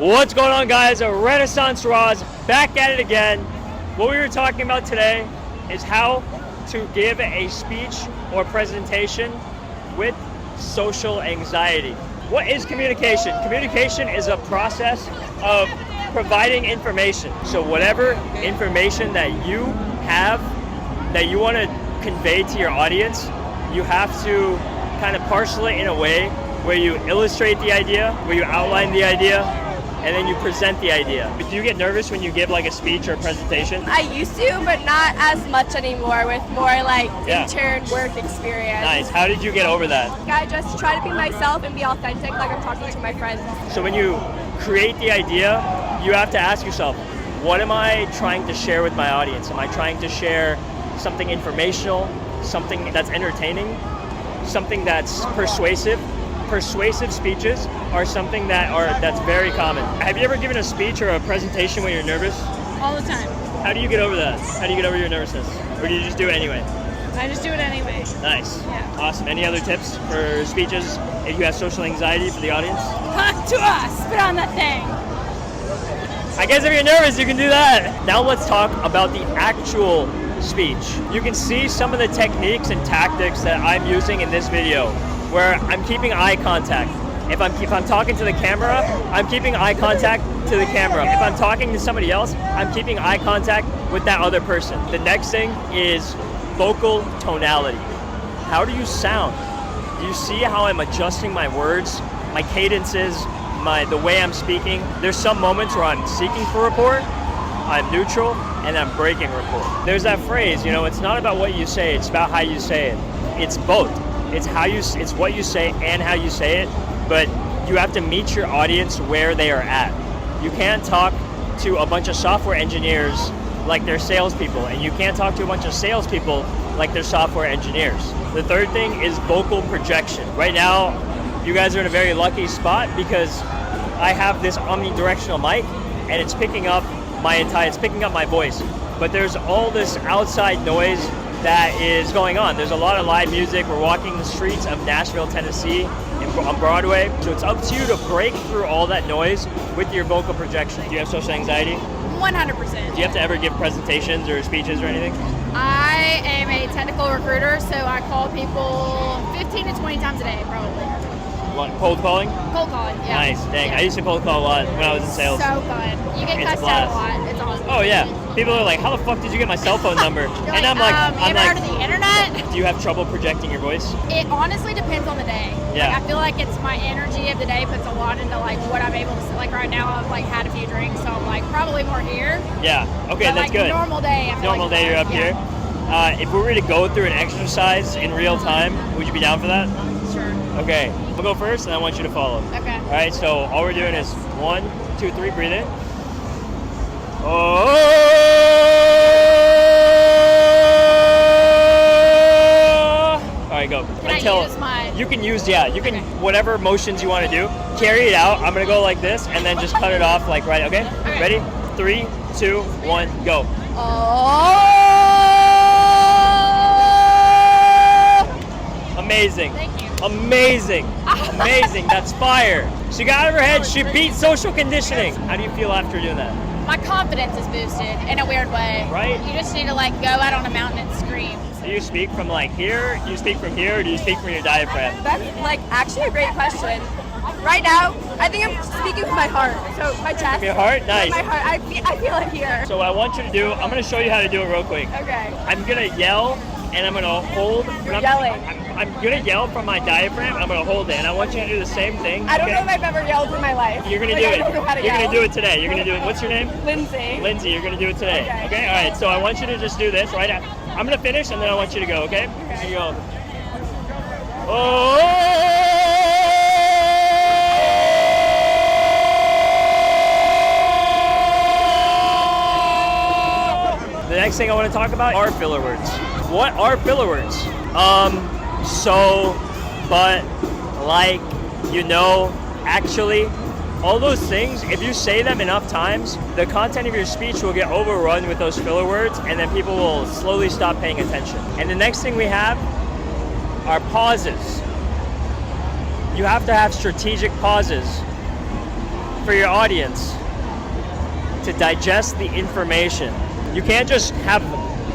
What's going on, guys? Renaissance Roz back at it again. What we were talking about today is how to give a speech or presentation with social anxiety. What is communication? Communication is a process of providing information. So whatever information that you have that you want to convey to your audience, you have to kind of parcel it in a way where you illustrate the idea, where you outline the idea, and then you present the idea. Do you get nervous when you give like a speech or a presentation? I used to, but not as much anymore, with more like intern work experience. Nice. How did you get over that? I just try to be myself and be authentic, like I'm talking to my friends. So when you create the idea, you have to ask yourself, what am I trying to share with my audience? Am I trying to share something informational, something that's entertaining, something that's persuasive? Persuasive speeches are something that's very common. Have you ever given a speech or a presentation when you're nervous? All the time. How do you get over that? How do you get over your nervousness? Or do you just do it anyway? I just do it anyway. Nice. Yeah. Awesome. Any other tips for speeches if you have social anxiety for the audience? Talk to us. Spit on that thing. I guess if you're nervous, you can do that. Now let's talk about the actual speech. You can see some of the techniques and tactics that I'm using in this video, where I'm keeping eye contact. If I'm talking to the camera, I'm keeping eye contact to the camera. If I'm talking to somebody else, I'm keeping eye contact with that other person. The next thing is vocal tonality. How do you sound? Do you see how I'm adjusting my words, my cadences, the way I'm speaking? There's some moments where I'm seeking for rapport, I'm neutral, and I'm breaking rapport. There's that phrase, it's not about what you say, it's about how you say it. It's both. It's what you say and how you say it, but you have to meet your audience where they are at. You can't talk to a bunch of software engineers like they're salespeople, and you can't talk to a bunch of salespeople like they're software engineers. The third thing is vocal projection. Right now, you guys are in a very lucky spot because I have this omnidirectional mic, and it's picking up my voice. But there's all this outside noise that is going on. There's a lot of live music. We're walking the streets of Nashville, Tennessee on Broadway. So it's up to you to break through all that noise with your vocal projection. Do you have social anxiety? 100%. Do you have to ever give presentations or speeches or anything? I am a technical recruiter, so I call people 15 to 20 times a day, probably. What, cold calling? Cold calling, yeah. Nice, dang. Yeah. I used to cold call a lot when I was in sales. So fun. You get It's cussed a out a blast. lot. It's awesome. Oh yeah. People are like, how the fuck did you get my cell phone number? You're And like, I'm you ever heard of the internet? do you have trouble projecting your voice? It honestly depends on the day. Yeah. Like, I feel like it's my energy of the day puts a lot into like what I'm able to say. Like right now I've like had a few drinks, so I'm like probably more here. Yeah. Okay, But, that's like, good. Normal day. I feel Normal like day, you're up yeah. here. If we were to go through an exercise in real time, would you be down for that? Sure. Okay, we'll go first and I want you to follow. Okay. All right, so all we're doing is 1, 2, 3, breathe in. Oh! All right, go. Can I use my... You can use, whatever motions you want to do, carry it out. I'm gonna go like this and then just cut it off like right, okay? Okay. Ready? 3, 2, 1, go. Oh! Amazing. Thank you. Amazing. Amazing. That's fire. She got out of her head. She beat social conditioning. How do you feel after doing that? My confidence is boosted in a weird way. Right. You just need to like go out on a mountain and scream. Do you speak from like here? Do you speak from here? Or do you speak from your diaphragm? That's like actually a great question. Right now, I think I'm speaking from my heart. So my chest. Your heart? Nice. My heart. I feel it here. So what I want you to do, I'm going to show you how to do it real quick. Okay. I'm going to yell and I'm going to hold. You're yelling. I'm going to yell from my diaphragm and I'm going to hold it. And I want you to do the same thing. I don't okay? know if I've ever yelled in my life. You're going to Like, do I don't know how it. to You're going yell. to do it today. You're going to do it. What's your name? Lindsay. Lindsay, you're going to do it today. Okay. All right. So I want you to just do this right. I'm going to finish and then I want you to go, okay? Okay. Here you go. Oh! The next thing I want to talk about are filler words. What are filler words? So, but, like, actually. All those things, if you say them enough times, the content of your speech will get overrun with those filler words, and then people will slowly stop paying attention. And the next thing we have are pauses. You have to have strategic pauses. for your audience to digest the information. You can't just have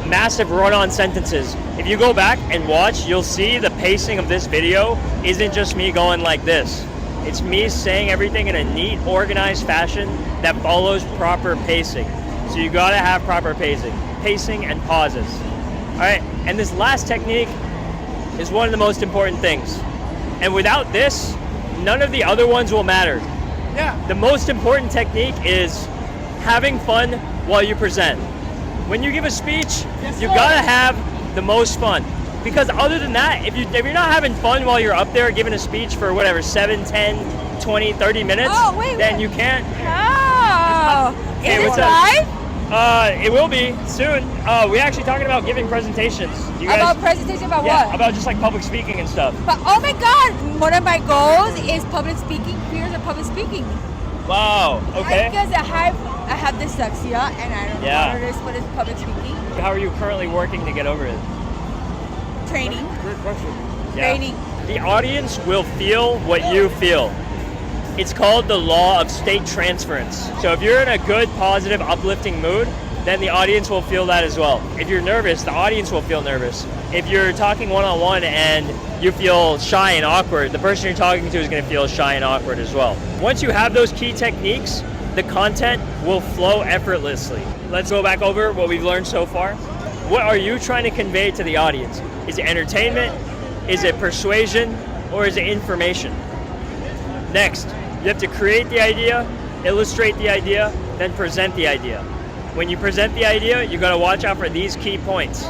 massive run-on sentences. If you go back and watch, you'll see the pacing of this video isn't just me going like this. It's me saying everything in a neat, organized fashion that follows proper pacing. So you gotta have proper pacing and pauses. All right, and this last technique is one of the most important things. And without this, none of the other ones will matter. Yeah. The most important technique is having fun while you present. When you give a speech, you gotta have the most fun. Because other than that, if you're not having fun while you're up there giving a speech for whatever, 7, 10, 20, 30 minutes, then you can't. Oh, Hey, is what's this up? live? It will be soon. We're actually talking about giving presentations. You guys, About presentation about yeah, what? about just like public speaking and stuff. But oh my god, one of my goals is public speaking, fears of public speaking. Wow, okay. Because I have dyslexia and I don't Yeah. know what is public speaking. How are you currently working to get over it? Training. Great question. Yeah. Training. The audience will feel what you feel. It's called the law of state transference. So if you're in a good, positive, uplifting mood, then the audience will feel that as well. If you're nervous, the audience will feel nervous. If you're talking one-on-one and you feel shy and awkward, the person you're talking to is going to feel shy and awkward as well. Once you have those key techniques, the content will flow effortlessly. Let's go back over what we've learned so far. What are you trying to convey to the audience? Is it entertainment? Is it persuasion? Or is it information? Next, you have to create the idea, illustrate the idea, then present the idea. When you present the idea, you gotta watch out for these key points.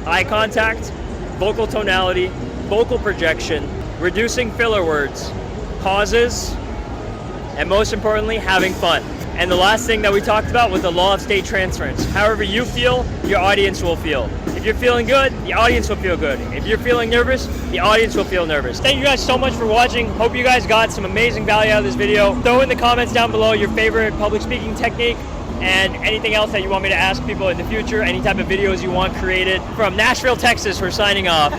Eye contact, vocal tonality, vocal projection, reducing filler words, pauses, and most importantly, having fun. And the last thing that we talked about was the law of state transference. However you feel, your audience will feel. If you're feeling good, the audience will feel good. If you're feeling nervous, the audience will feel nervous. Thank you guys so much for watching. Hope you guys got some amazing value out of this video. Throw in the comments down below your favorite public speaking technique and anything else that you want me to ask people in the future, any type of videos you want created. From Nashville, Texas, we're signing off.